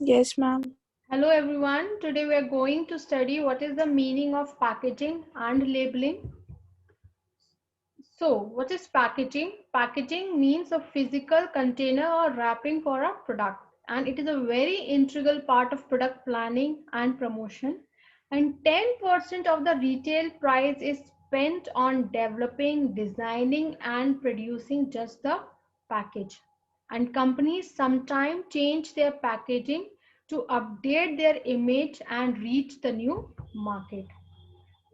Yes, ma'am. Hello everyone. Today we are going to study what is the meaning of packaging and labeling. So, what is packaging? Packaging means a physical container or wrapping for a product, and it is a very integral part of product planning and promotion. And 10% of the retail price is spent on developing, designing, and producing just the package. And companies sometimes change their packaging to update their image and reach the new market.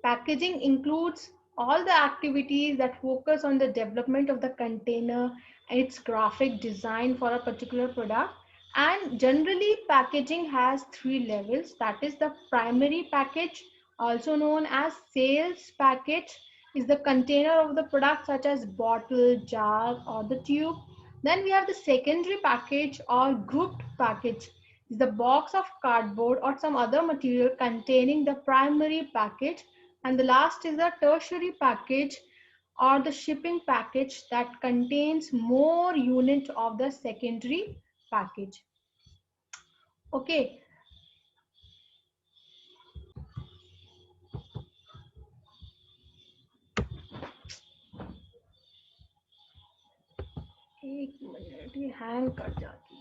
Packaging includes all the activities that focus on the development of the container and its graphic design for a particular product. And generally, packaging has three levels, that is, the primary package, also known as sales package, is the container of the product, such as bottle, jar, or the tube. Then we have the secondary package or grouped package, is the box of cardboard or some other material containing the primary package, and the last is a tertiary package or the shipping package that contains more unit of the secondary package. Okay, एक minute ये hang कर जाती है.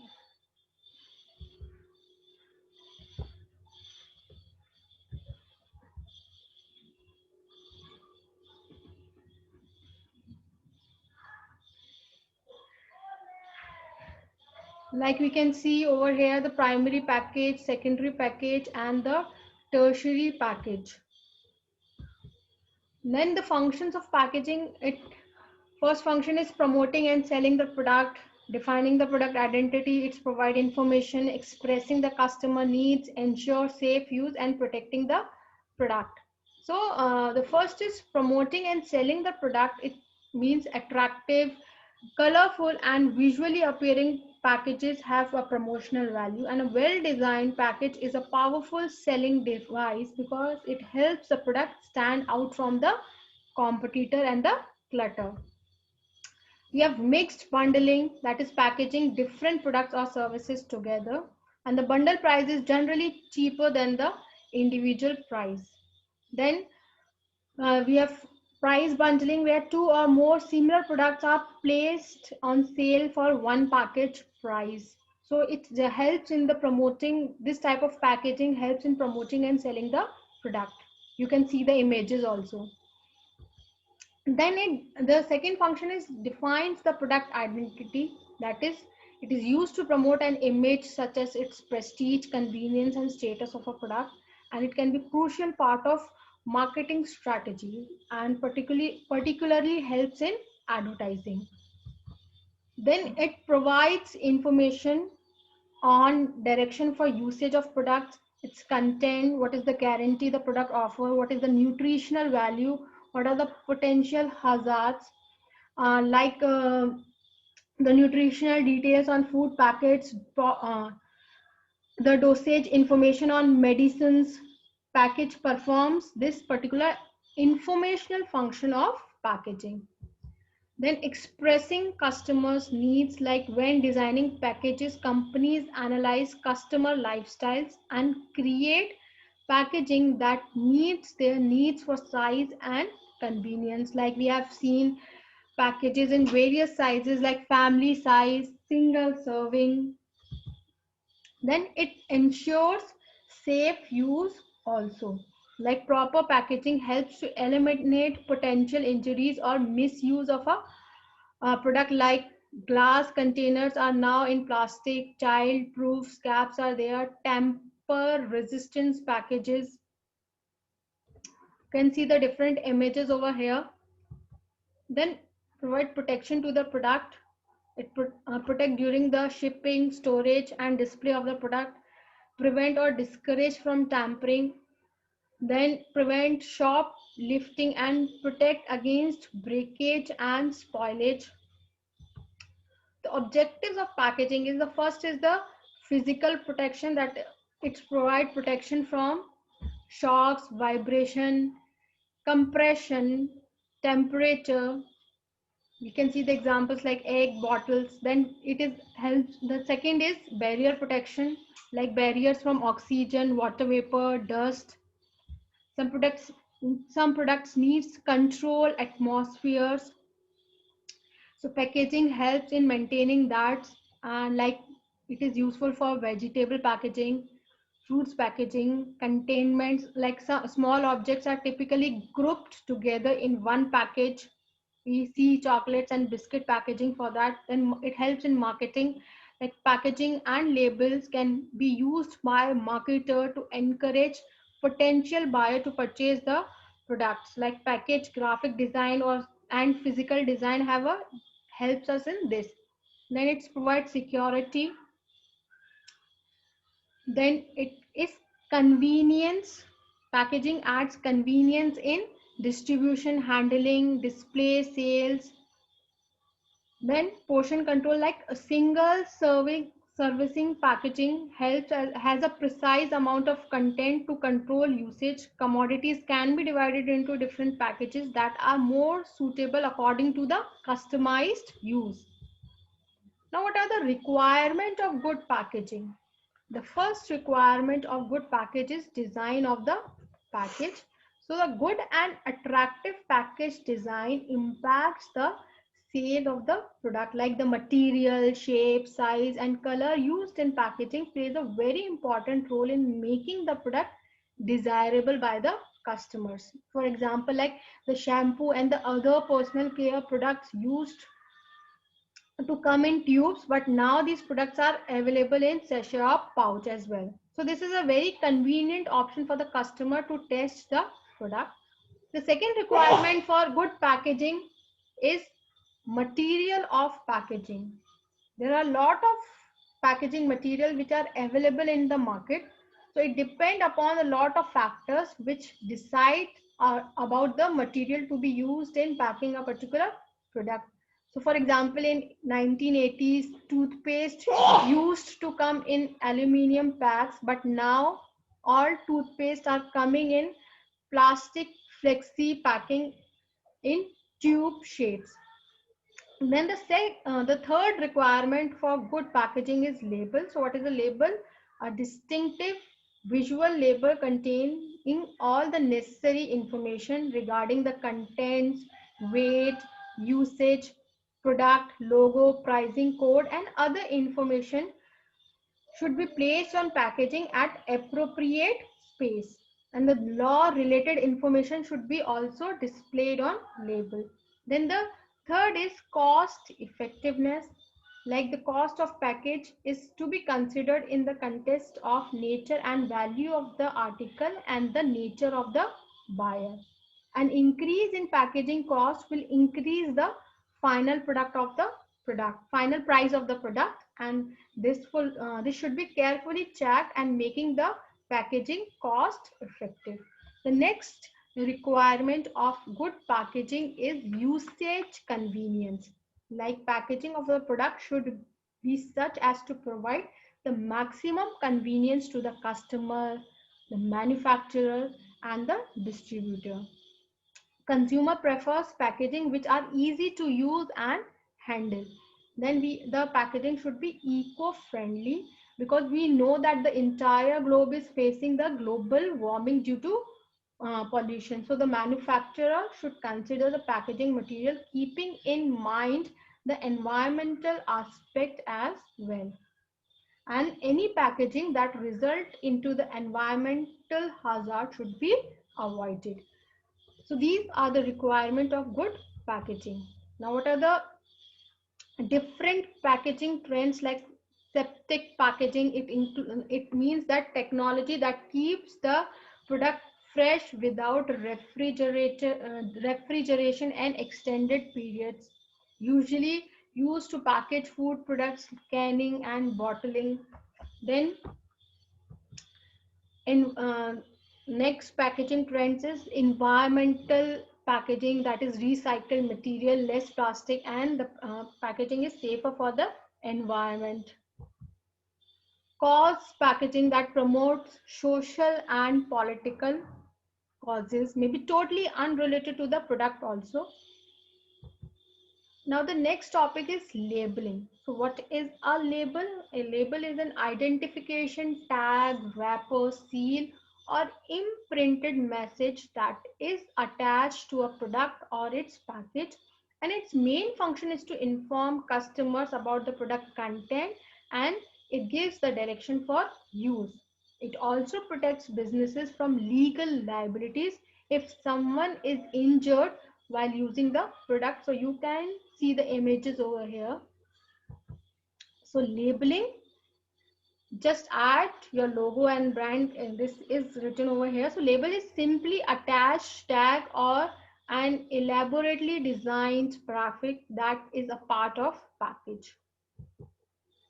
Like we can see over here, the primary package, secondary package, and the tertiary package. Then the functions of packaging, it first function is promoting and selling the product, defining the product identity, it's provide information, expressing the customer needs, ensure safe use, and protecting the product. So the first is promoting and selling the product. It means attractive, colorful, and visually appearing packages have a promotional value, and a well-designed package is a powerful selling device because it helps the product stand out from the competitor and the clutter. We have mixed bundling, that is packaging different products or services together, and the bundle price is generally cheaper than the individual price. Then we have price bundling, where two or more similar products are placed on sale for one package price. So it helps in the promoting, this type of packaging helps in promoting and selling the product. You can see the images also. Then the second function is defines the product identity, that is, it is used to promote an image such as its prestige, convenience, and status of a product, and it can be crucial part of marketing strategy and particularly helps in advertising. Then it provides information on direction for usage of products, its content, what is the guarantee the product offer, what is the nutritional value, what are the potential hazards, the nutritional details on food packets, the dosage information on medicines. Package performs this particular informational function of packaging. Then expressing customers' needs, like when designing packages, companies analyze customer lifestyles and create packaging that meets their needs for size and convenience. Like we have seen packages in various sizes like family size, single serving. Then it ensures safe use also. Like proper packaging helps to eliminate potential injuries or misuse of a product, like glass containers are now in plastic, child proof caps are there, tamper resistance packages. You can see the different images over here. Then provide protection to the product. It protect during the shipping, storage, and display of the product, prevent or discourage from tampering, then prevent shoplifting and protect against breakage and spoilage. The objectives of packaging is, the first is the physical protection, that it provide protection from shocks, vibration, compression, temperature. You can see the examples like egg bottles. Then it is helps. The second is barrier protection, like barriers from oxygen, water vapor, dust. Some products, some products needs control atmospheres. So packaging helps in maintaining that, and like it is useful for vegetable packaging, fruits packaging, containments, like some small objects are typically grouped together in one package. We see chocolates and biscuit packaging for that. Then it helps in marketing, like packaging and labels can be used by a marketer to encourage potential buyer to purchase the products. Like package graphic design or and physical design have a helps us in this. Then it provides security. Then it is convenience. Packaging adds convenience in distribution, handling, display, sales. Then portion control, like a single servicing packaging helps has a precise amount of content to control usage. Commodities can be divided into different packages that are more suitable according to the customized use. Now, what are the requirement of good packaging? The first requirement of good package is design of the package. So the good and attractive package design impacts the sale of the product, like the material, shape, size, and color used in packaging plays a very important role in making the product desirable by the customers. For example, like the shampoo and the other personal care products used to come in tubes, but now these products are available in sachet or pouch as well. So this is a very convenient option for the customer to test the product. The second requirement for good packaging is material of packaging. There are a lot of packaging material which are available in the market. So it depends upon a lot of factors which decide about the material to be used in packing a particular product. So for example, in 1980s, toothpaste used to come in aluminum packs, but now all toothpaste are coming in plastic flexi packing in tube shapes. Then the third requirement for good packaging is label. So what is a label? A distinctive visual label containing all the necessary information regarding the contents, weight, usage, product, logo, pricing code, and other information should be placed on packaging at appropriate space. And the law related information should be also displayed on label. Then the third is cost effectiveness. Like the cost of package is to be considered in the context of nature and value of the article and the nature of the buyer. An increase in packaging cost will increase the final price of the product, and this should be carefully checked and making the packaging cost effective. The next requirement of good packaging is usage convenience. Like packaging of the product should be such as to provide the maximum convenience to the customer, the manufacturer, and the distributor. Consumer prefers packaging which are easy to use and handle. Then the packaging should be eco-friendly, because we know that the entire globe is facing the global warming due to pollution. So the manufacturer should consider the packaging material keeping in mind the environmental aspect as well, and any packaging that result into the environmental hazard should be avoided. So these are the requirement of good packaging. Now, what are the different packaging trends? Like septic packaging, it means that technology that keeps the product fresh without refrigeration and extended periods. Usually used to package food products, canning and bottling. Then in next packaging trends is environmental packaging, that is recycled material, less plastic, and the packaging is safer for the environment. Cause packaging that promotes social and political causes, may be totally unrelated to the product also. Now the next topic is labeling. So what is a label? A label is an identification tag, wrapper, seal or imprinted message that is attached to a product or its package, and its main function is to inform customers about the product content, and it gives the direction for use. It also protects businesses from legal liabilities if someone is injured while using the product. So you can see the images over here. So labeling, just add your logo and brand, and this is written over here. So label is simply attached tag or an elaborately designed graphic that is a part of package.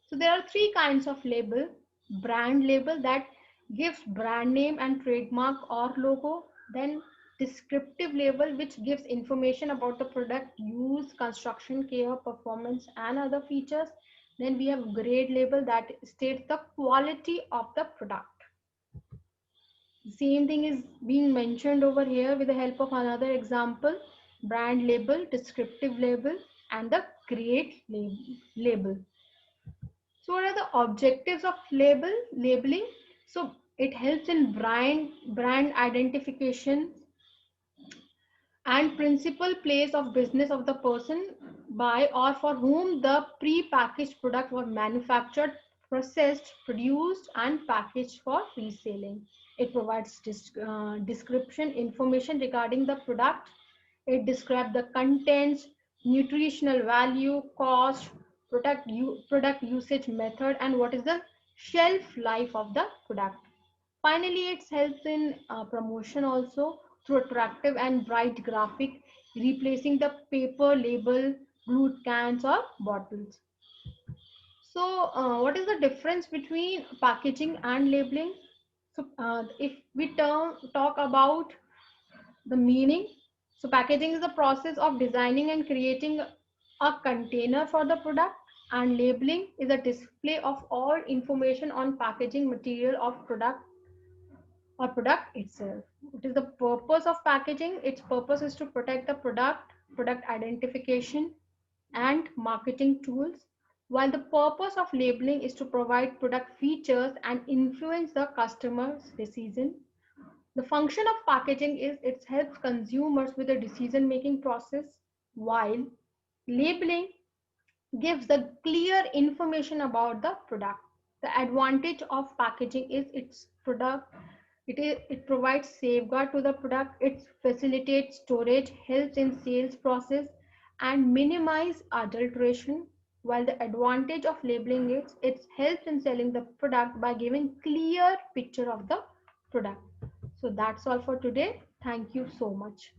So there are three kinds of label. Brand label that gives brand name and trademark or logo. Then descriptive label which gives information about the product use, construction, care, performance and other features. Then we have grade label that states the quality of the product. Same thing is being mentioned over here with the help of another example: brand label, descriptive label and the grade label. So what are the objectives of labeling? So it helps in brand identification and principal place of business of the person by or for whom the pre-packaged product was manufactured, processed, produced and packaged for reselling. It provides description information regarding the product. It describes the contents, nutritional value, cost, product usage method and what is the shelf life of the product. Finally, it helps in promotion also through attractive and bright graphic, replacing the paper label, glued cans or bottles. So, what is the difference between packaging and labeling? So, if we talk about the meaning, so packaging is the process of designing and creating a container for the product, and labeling is a display of all information on packaging material of product or product itself. What is the purpose of packaging? Its purpose is to protect the product, product identification, and marketing tools, while the purpose of labeling is to provide product features and influence the customer's decision. The function of packaging is it helps consumers with the decision making process, while labeling gives the clear information about the product. The advantage of packaging is its product. It provides safeguard to the product. It facilitates storage, helps in sales process, and minimize adulteration. While the advantage of labeling is it helps in selling the product by giving clear picture of the product. So that's all for today. Thank you so much.